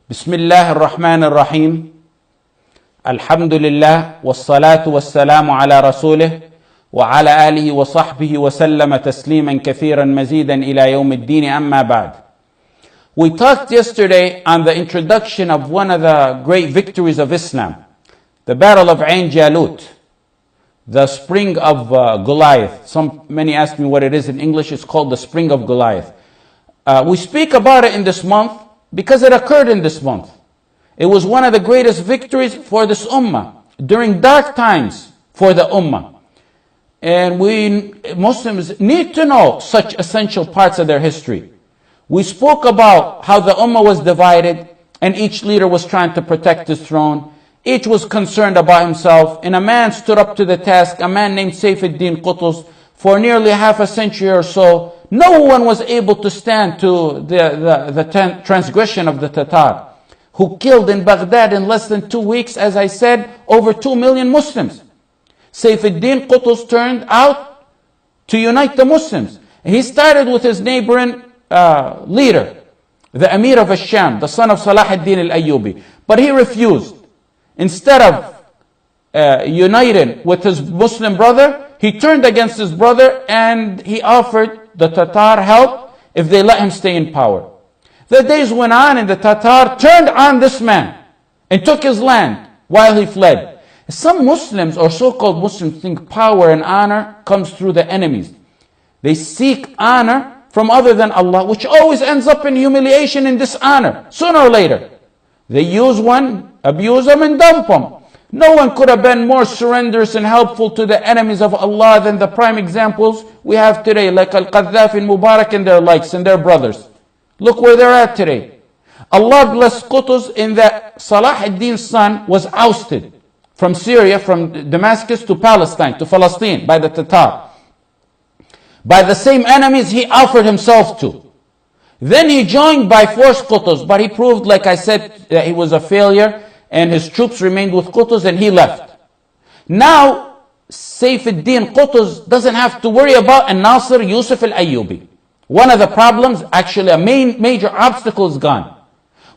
بسم الله الرحمن الرحيم الحمد لله والصلاة والسلام على رسوله وعلى آله وصحبه وسلم تسليما كثيرا مزيدا إلى يوم الدين أما بعد. We talked yesterday on the introduction of one of the great victories of Islam, the Battle of Ain Jalut, the Spring of Goliath. Many ask me what it is in English. It's called the Spring of Goliath. We speak about it in this month because it occurred in this month. It was one of the greatest victories for this ummah during dark times for the ummah. And we Muslims need to know such essential parts of their history. We spoke about how the ummah was divided and each leader was trying to protect his throne. Each was concerned about himself, and a man stood up to the task, a man named Saifuddin Qutuz. For nearly half a century or so, no one was able to stand to the transgression of the Tatar, who killed in Baghdad in less than 2 weeks, as I said, over 2 million Muslims. Saifuddin Qutuz turned out to unite the Muslims. He started with his neighboring leader, the Emir of Asham, the son of Salah ad-Din al-Ayyubi. But he refused. Instead of uniting with his Muslim brother, he turned against his brother and he offered the Tatar help if they let him stay in power. The days went on and the Tatar turned on this man and took his land while he fled. Some Muslims or so-called Muslims think power and honor comes through the enemies. They seek honor from other than Allah, which always ends up in humiliation and dishonor, sooner or later. They use one, abuse them, and dump them. No one could have been more surrenderous and helpful to the enemies of Allah than the prime examples we have today, like Al-Qaddafi and Mubarak and their likes and their brothers. Look where they're at today. Allah bless Qutuz in that Salah ad-Din's son was ousted from Syria, from Damascus to Palestine, to Palestine by the Tatar, by the same enemies he offered himself to. Then he joined by force Qutuz, but he proved, like I said, that he was a failure, and his troops remained with Qutuz and he left. Now, Saifuddin Qutuz doesn't have to worry about Nasir Yusuf al-Ayyubi. One of the problems, actually a major obstacle, is gone.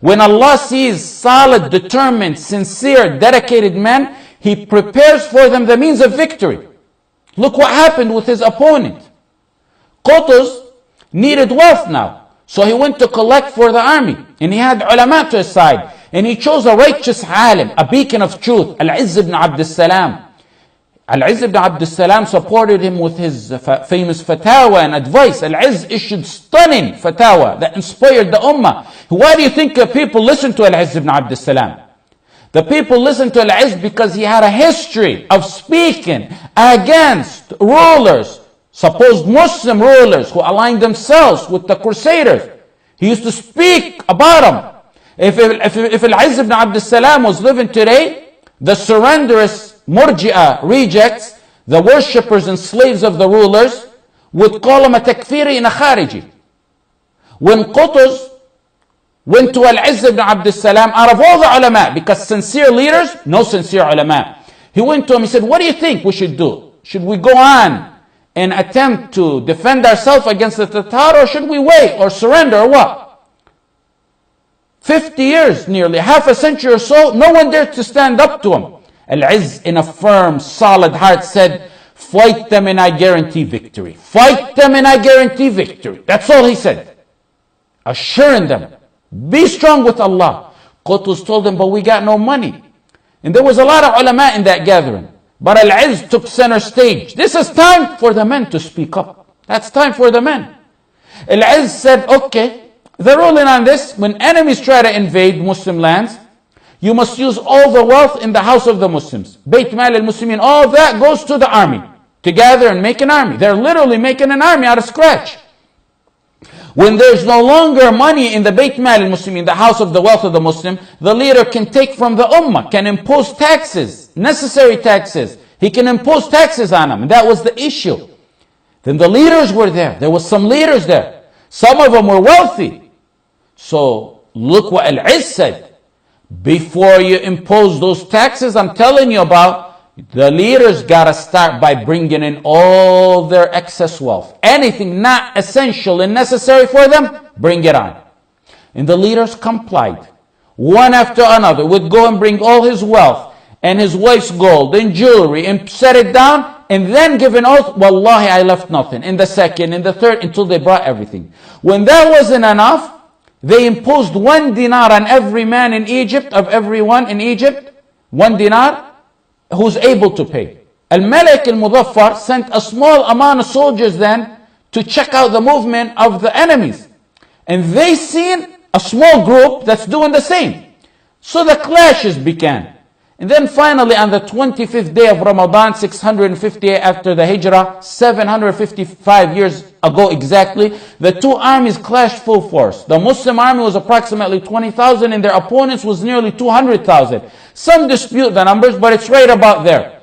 When Allah sees solid, determined, sincere, dedicated men, He prepares for them the means of victory. Look what happened with his opponent. Qutuz needed wealth now, so he went to collect for the army, and he had ulama to his side. And he chose a righteous alim, a beacon of truth, Al-Izz ibn Abd as-Salam. Al-Izz ibn Abd as-Salam supported him with his famous fatwa and advice. Al-Izz issued stunning fatwa that inspired the ummah. Why do you think people listen to Al-Izz ibn Abd as-Salam? The people listened to Al-Izz because he had a history of speaking against rulers, supposed Muslim rulers who aligned themselves with the Crusaders. He used to speak about them. If Al-Izz ibn Abd as-Salam was living today, the surrenderous Murji'ah rejects, the worshippers and slaves of the rulers, would call him a takfiri and a khariji. When Qutuz went to Al-Izz ibn Abd as-Salam, out of all the ulama, because sincere leaders, no sincere ulama, he went to him, he said, what do you think we should do? Should we go on and attempt to defend ourselves against the Tatar, or should we wait or surrender, or what? 50 years, nearly half a century or so, no one dared to stand up to him. Al-Izz, in a firm, solid heart, said, fight them and I guarantee victory. Fight them and I guarantee victory. That's all he said. Assuring them, be strong with Allah. Qutuz told them, but we got no money. And there was a lot of ulama in that gathering. But Al-Izz took center stage. This is time for the men to speak up. That's time for the men. Al-Izz said, okay, the ruling on this, when enemies try to invade Muslim lands, you must use all the wealth in the house of the Muslims. Bayt Mal al-Muslimin, all that goes to the army, to gather and make an army. They're literally making an army out of scratch. When there's no longer money in the Bayt Mal al-Muslimin, the house of the wealth of the Muslim, the leader can take from the ummah, can impose taxes, necessary taxes. He can impose taxes on them, and that was the issue. Then the leaders were there. There was some leaders there. Some of them were wealthy. So look what Al-Izz said. Before you impose those taxes I'm telling you about, the leaders got to start by bringing in all their excess wealth. Anything not essential and necessary for them, bring it on. And the leaders complied. one after another, would go and bring all his wealth and his wife's gold and jewelry and set it down, and then give an oath, Wallahi, I left nothing. In the second, in the third, until they brought everything. When that wasn't enough, they imposed 1 dinar on every man in Egypt, of everyone in Egypt, 1 dinar, who's able to pay. Al-Malik al-Muzaffar sent a small amount of soldiers then to check out the movement of the enemies. And they seen a small group that's doing the same. So the clashes began. And then finally on the 25th day of Ramadan, 658 after the Hijrah, 755 years ago exactly, the two armies clashed full force. The Muslim army was approximately 20,000 and their opponents was nearly 200,000. Some dispute the numbers, but it's right about there.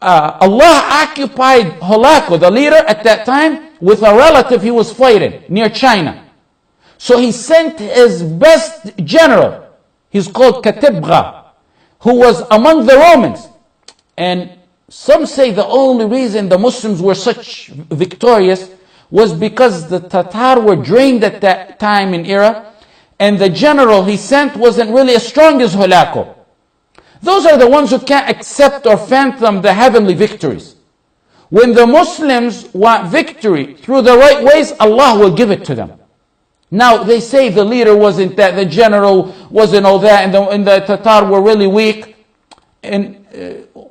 Allah occupied Holako, the leader at that time, with a relative he was fighting near China. So he sent his best general, he's called Katibgha, who was among the Romans. And some say the only reason the Muslims were such victorious was because the Tatar were drained at that time in era, and the general he sent wasn't really as strong as Holako. Those are the ones who can't accept or fathom the heavenly victories. When the Muslims want victory through the right ways, Allah will give it to them. Now, they say the leader wasn't that, the general wasn't all that, and the Tatar were really weak. And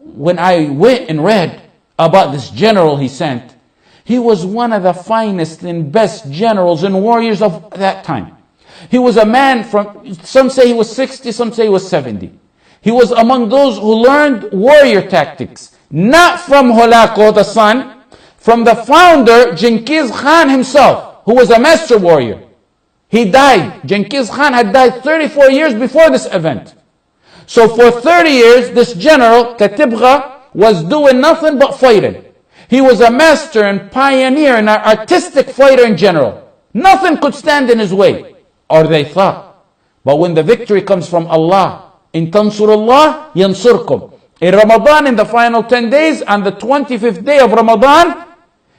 when I went and read about this general he sent, he was one of the finest and best generals and warriors of that time. He was a man from, some say he was 60, some say he was 70. He was among those who learned warrior tactics, not from Holako, the son, from the founder, Genghis Khan himself, who was a master warrior. He died. Genghis Khan had died 34 years before this event. So for 30 years, this general, Katibgha, was doing nothing but fighting. He was a master and pioneer and an artistic fighter in general. Nothing could stand in his way, or they thought. But when the victory comes from Allah, in tansurullah, yansurkum. In Ramadan, in the final 10 days, on the 25th day of Ramadan,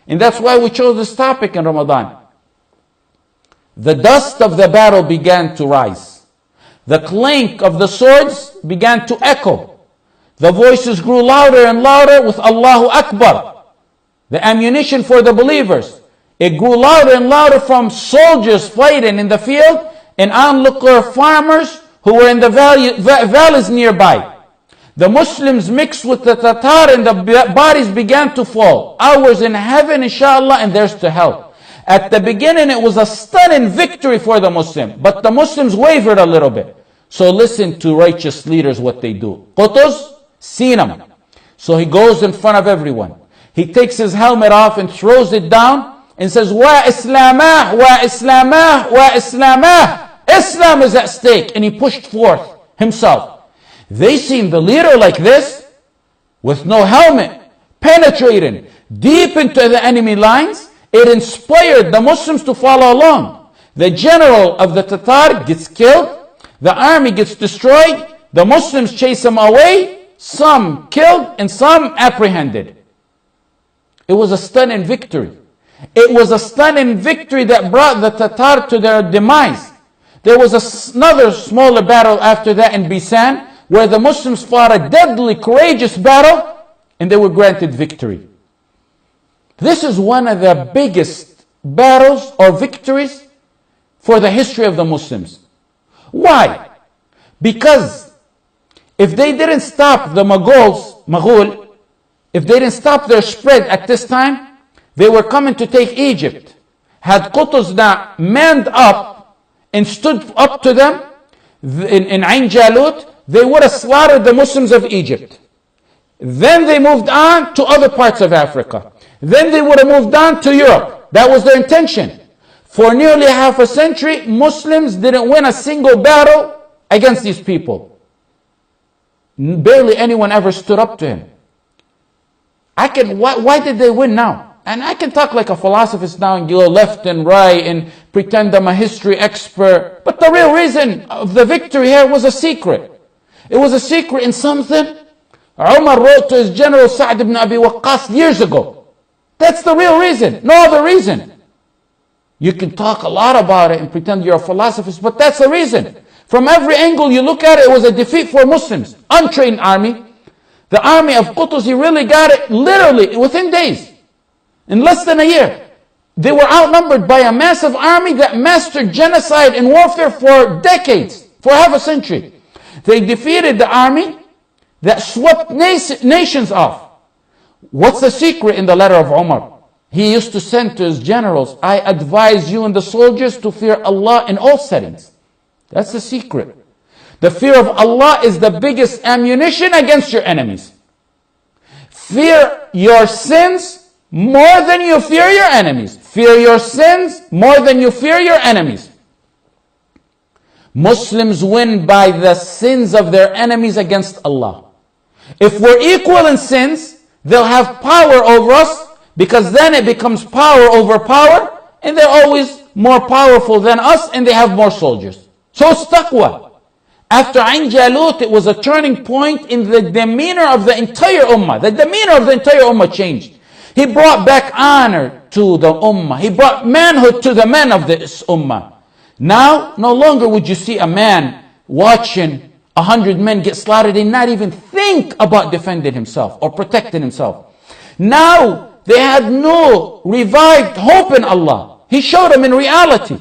and that's why we chose this topic in Ramadan. The dust of the battle began to rise. The clink of the swords began to echo. The voices grew louder and louder with Allahu Akbar, the ammunition for the believers. It grew louder and louder from soldiers fighting in the field and onlooker farmers who were in the valleys nearby. The Muslims mixed with the Tatar and the bodies began to fall. Ours in heaven, inshallah, and theirs to hell. At the beginning, it was a stunning victory for the Muslim, but the Muslims wavered a little bit. So listen to righteous leaders what they do. Qutuz, seen him. So he goes in front of everyone. He takes his helmet off and throws it down and says, Wa Islamah, wa Islamah, wa Islamah. Islam is at stake. And he pushed forth himself. They seen the leader like this, with no helmet, penetrating deep into the enemy lines. It inspired the Muslims to follow along. The general of the Tatar gets killed. The army gets destroyed. The Muslims chase him away. Some killed and some apprehended. It was a stunning victory. It was a stunning victory that brought the Tatar to their demise. There was another smaller battle after that in Bisan, where the Muslims fought a deadly, courageous battle, and they were granted victory. This is one of the biggest battles or victories for the history of the Muslims. Why? Because if they didn't stop the Mughal, if they didn't stop their spread at this time, they were coming to take Egypt. Had Qutuz not manned up and stood up to them in Ain Jalut, they would have slaughtered the Muslims of Egypt. Then they moved on to other parts of Africa. Then they would have moved on to Europe. That was their intention. For nearly half a century, Muslims didn't win a single battle against these people. Barely anyone ever stood up to him. Why did they win now? And I can talk like a philosophist now and go left and right and pretend I'm a history expert. But the real reason of the victory here was a secret. It was a secret in something Umar wrote to his general Sa'd ibn Abi Waqqas years ago. That's the real reason, no other reason. You can talk a lot about it and pretend you're a philosophist, but that's the reason. From every angle you look at it, it was a defeat for Muslims. Untrained army. The army of Qutuz, really got it literally within days. In less than a year. They were outnumbered by a massive army that mastered genocide and warfare for decades, for half a century. They defeated the army that swept nations off. What's the secret in the letter of Umar? He used to send to his generals, I advise you and the soldiers to fear Allah in all settings. That's the secret. The fear of Allah is the biggest ammunition against your enemies. Fear your sins more than you fear your enemies. Fear your sins more than you fear your enemies. Muslims win by the sins of their enemies against Allah. If we're equal in sins, they'll have power over us, because then it becomes power over power, and they're always more powerful than us, and they have more soldiers. So it's taqwa. After Ain Jalut, it was a turning point in the demeanor of the entire ummah. The demeanor of the entire ummah changed. He brought back honor to the ummah. He brought manhood to the men of this ummah. Now, no longer would you see a man watching 100 men get slaughtered and not even think about defending himself or protecting himself. Now, they had no revived hope in Allah. He showed them in reality.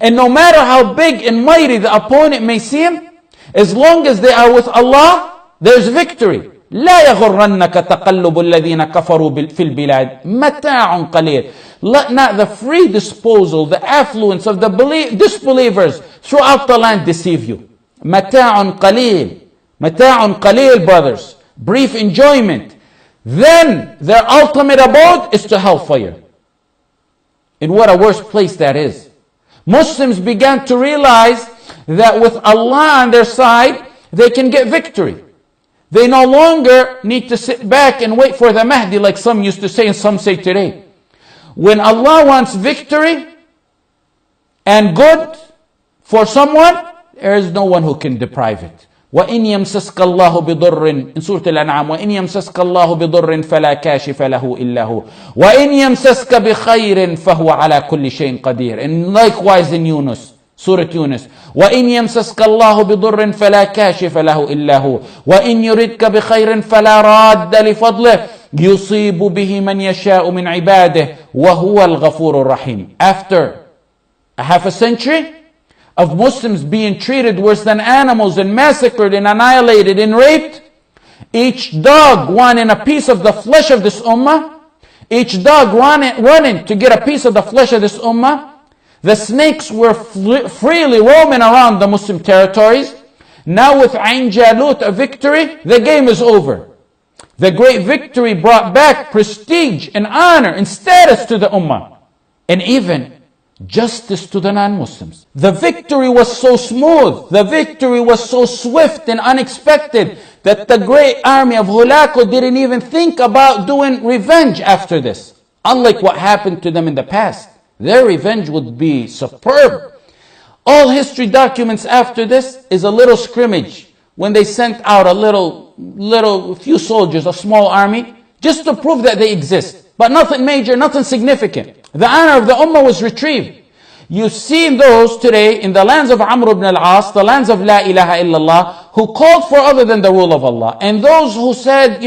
And no matter how big and mighty the opponent may seem, as long as they are with Allah, there's victory. لا يغرنك تقلب الذين كفروا في البلاد متاع قليل. Let not the free disposal, the affluence of the disbelievers throughout the land deceive you. متاع قليل. متاع قليل, brothers. Brief enjoyment. Then their ultimate abode is to hellfire. And what a worse place that is. Muslims began to realize that with Allah on their side, they can get victory. They no longer need to sit back and wait for the Mahdi like some used to say and some say today. When Allah wants victory and good for someone, there is no one who can deprive it. وَإِنْ يَمْسَسْكَ اللَّهُ بِضُرٍّ in Surah Al-An'am, وَإِنْ يَمْسَسْكَ اللَّهُ بِضُرٍّ فَلَا كَاشِفَ لَهُ إِلَّا هُ وَإِنْ يَمْسَسْكَ بِخَيْرٍ فَهُوَ عَلَى كُلِّ شَيْءٍ قَدِيرٌ. And likewise in Yunus, Surah Yunus, وَإِنْ يَمْسَسْكَ اللَّهُ بِضُرٍّ فَلَا كَاشِفَ لَهُ إِلَّا هُ وَإِنْ يُرِدْكَ بِخَيْرٍ فَلَا رَادَّ لِفَضْلِهِ يُصِيبُ بِهِ مَنْ يَشَاءُ مِنْ عِبَادِهِ وَهُوَ الْغَفُورُ الرَّحِيمُ. After a half a century of Muslims being treated worse than animals and massacred and annihilated and raped, each dog wanting a piece of the flesh of this ummah, each dog running to get a piece of the flesh of this ummah, the snakes were freely roaming around the Muslim territories. Now with Ain Jalut, a victory, the game is over. The great victory brought back prestige and honor and status to the ummah, and even justice to the non-Muslims. The victory was so smooth, the victory was so swift and unexpected that the great army of Hulaku didn't even think about doing revenge after this. Unlike what happened to them in the past. Their revenge would be superb. All history documents after this is a little scrimmage when they sent out a few soldiers, a small army, just to prove that they exist. But nothing major, nothing significant. The honor of the ummah was retrieved. You see those today in the lands of Amr ibn al-As, the lands of La ilaha illallah, who called for other than the rule of Allah. And those who said,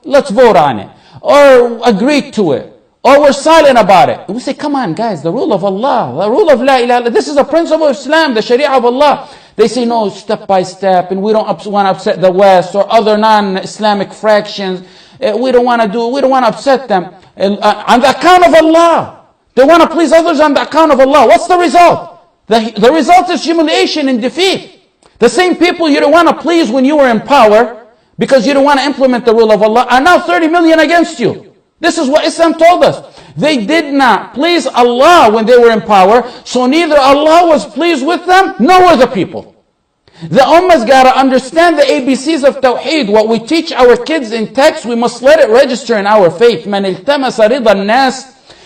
let's vote on it. Or agreed to it. Or we're silent about it. We say, come on guys, the rule of Allah, the rule of La ilaha, this is a principle of Islam, the Sharia of Allah. They say, no, step by step, and we don't want to upset the West or other non-Islamic fractions. We don't want to upset them. On the account of Allah. They want to please others on the account of Allah. What's the result? The result is humiliation and defeat. The same people you don't want to please when you were in power, because you don't want to implement the rule of Allah, are now 30 million against you. This is what Islam told us. They did not please Allah when they were in power, so neither Allah was pleased with them, nor were the people. The ummah's got to understand the ABCs of Tawheed. What we teach our kids in text, we must let it register in our faith. من التمس رضا الناس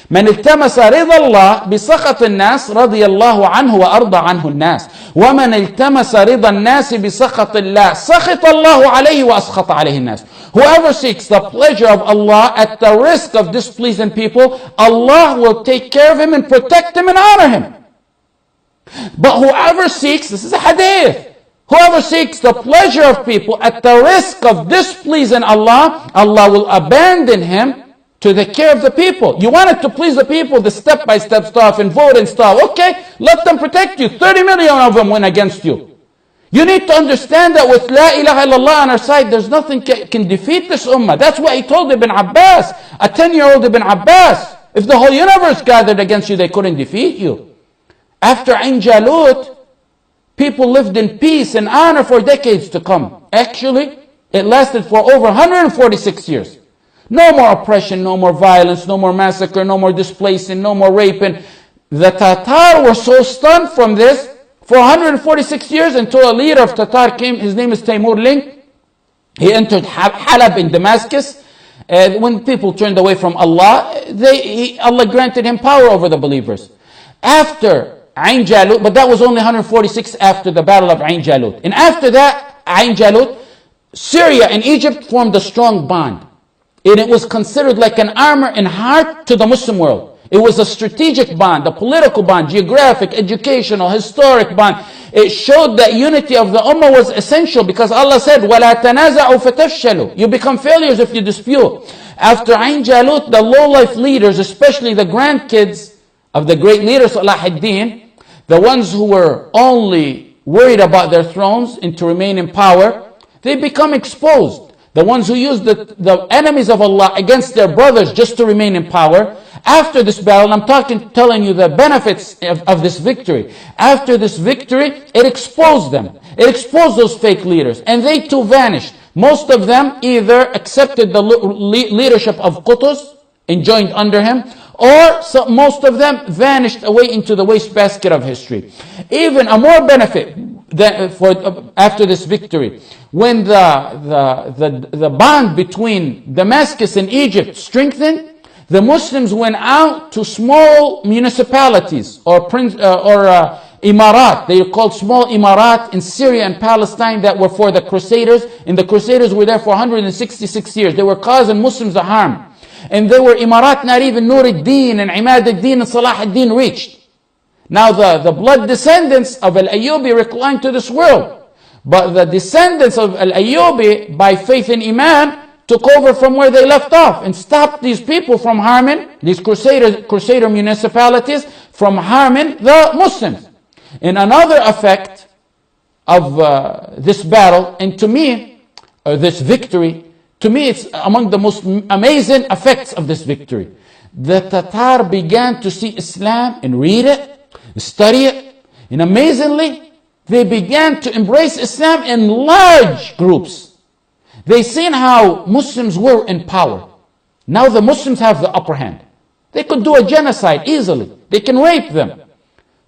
من التمس رضا الله بسخط الناس رضي الله عنه وأرضى عنه الناس ومن التمس رضا الناس بسخط الله سخط الله عليه وأسخط عليه الناس. Whoever seeks the pleasure of Allah at the risk of displeasing people, Allah will take care of him and protect him and honor him. But whoever seeks, this is a hadith, whoever seeks the pleasure of people at the risk of displeasing Allah, Allah will abandon him to the care of the people. You wanted to please the people, the step-by-step stuff and vote and stuff. Okay, let them protect you. 30 million of them went against you. You need to understand that with La ilaha illallah on our side, there's nothing can defeat this ummah. That's what he told Ibn Abbas, a 10-year-old Ibn Abbas. If the whole universe gathered against you, they couldn't defeat you. After Ain Jalut, people lived in peace and honor for decades to come. Actually, it lasted for over 146 years. No more oppression, no more violence, no more massacre, no more displacing, no more raping. The Tatar were so stunned from this for 146 years until a leader of Tatar came. His name is Timur Lenk. He entered Halab in Damascus. When people turned away from Allah, Allah granted him power over the believers. After Ain Jalut, but that was only 146 after the battle of Ain Jalut. And after that, Ain Jalut, Syria and Egypt formed a strong bond. And it was considered like an armor and heart to the Muslim world. It was a strategic bond, a political bond, geographic, educational, historic bond. It showed that unity of the ummah was essential because Allah said, وَلَا تَنَازَعُوا فَتَفْشَلُوا. You become failures if you dispute. After Ain Jalut, the low-life leaders, especially the grandkids of the great leader Salah ad-Din, the ones who were only worried about their thrones and to remain in power, they become exposed. The ones who used the enemies of Allah against their brothers just to remain in power. After this battle, I'm telling you the benefits of this victory. After this victory, it exposed them. It exposed those fake leaders. And they too vanished. Most of them either accepted the leadership of Qutuz and joined under him, or most of them vanished away into the wastebasket of history. Even a more benefit after this victory, when the bond between Damascus and Egypt strengthened, the Muslims went out to small municipalities or imarat. They were called small imarat in Syria and Palestine that were for the Crusaders. And the Crusaders were there for 166 years. They were causing Muslims a harm. And they were imarat not even Nur ad-Din and Imad ad-Din and Salah ad-Din reached. Now the blood descendants of Al-Ayyubi reclined to this world. But the descendants of Al-Ayyubi, by faith in Iman, took over from where they left off and stopped these people from harming, these crusader municipalities, from harming the Muslims. And another effect of this battle, and to me, this victory, to me it's among the most amazing effects of this victory. The Tatar began to see Islam and read it, study it, and amazingly, they began to embrace Islam in large groups. They seen how Muslims were in power. Now the Muslims have the upper hand. They could do a genocide easily. They can rape them.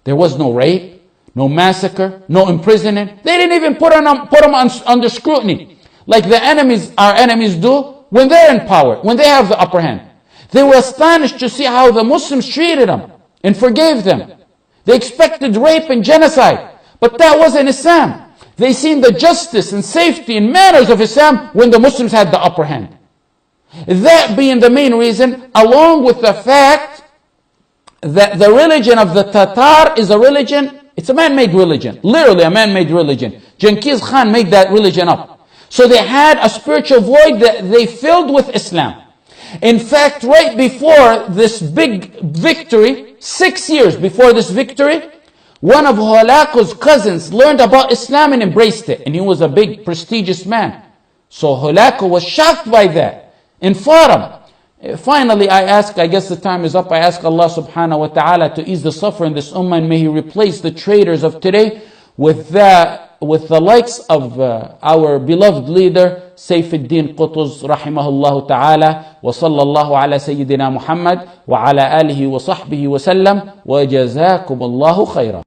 There was no rape, no massacre, no imprisoning. They didn't even put them under scrutiny, like our enemies do when they're in power, when they have the upper hand. They were astonished to see how the Muslims treated them and forgave them. They expected rape and genocide, but that wasn't Islam. They seen the justice and safety and manners of Islam when the Muslims had the upper hand. That being the main reason, along with the fact that the religion of the Tatar is a religion, it's a man-made religion, literally a man-made religion. Genghis Khan made that religion up. So they had a spiritual void that they filled with Islam. In fact, right before this big victory, 6 years before this victory, one of Hulaku's cousins learned about Islam and embraced it. And he was a big, prestigious man. So Hulaku was shocked by that and fought him. Finally, I guess the time is up. I ask Allah subhanahu wa ta'ala to ease the suffering in this ummah, and may He replace the traitors of today with the likes of our beloved leader, Sayfuddin Qutuz, rahimahullah ta'ala, wa sallallahu ala Sayyidina Muhammad, wa ala alihi wa sahbihi wa sallam, wa jazakum Allahu khayran.